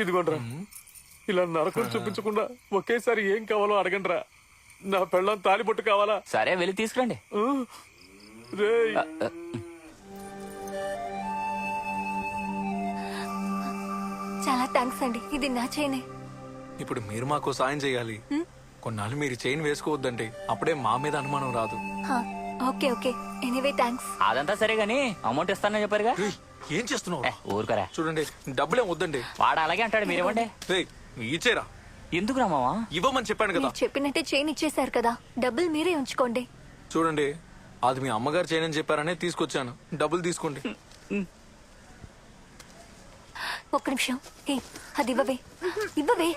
ఇదిగోండ్రా, ఇలా నరకం చూపించకుండా ఒకేసారి ఏం కావాలో అడగండ్రా. నా పెళ్ళం తాలిబొట్టు కావాలా? సరే వెళ్ళి తీసుకురండి. రేయ్, చాలా థ్యాంక్స్ అండి, ఇది నా చైనే. ఇప్పుడు మీరు మాకు సాయం చేయాలి. కొన్నాళ్ళు మీరు చైన్ వేసుకోవద్దండి, అప్పుడే మా మీద అనుమానం రాదు. హా, ఓకే ఓకే, ఎనీవే థ్యాంక్స్. అదంతా సరే గాని అమౌంట్ ఇస్తానని చెప్పారుగా. రేయ్, ఏం చేస్తున్నావు? ఊరుకరా. చూడండి, డబ్బులేం వద్దండి. వాడు అలాగే అంటాడు, మీరేమంటే. రేయ్, ఇచ్చేరా. ఎందుకు రామావా? ఇవ్వమని చెప్పాను కదా. మీరు చెప్పినట్టే చైన్ ఇచ్చేశారు కదా, డబ్బులు మీరే ఉంచుకోండి. చూడండి, అది మీ అమ్మగారు చైన్ అని చెప్పారనే తీసుకొచ్చాను. డబ్బులు తీసుకోండి. ఒక్క నిమిషం. ఏ, అది ఇవ్వవే, ఇవ్వవే.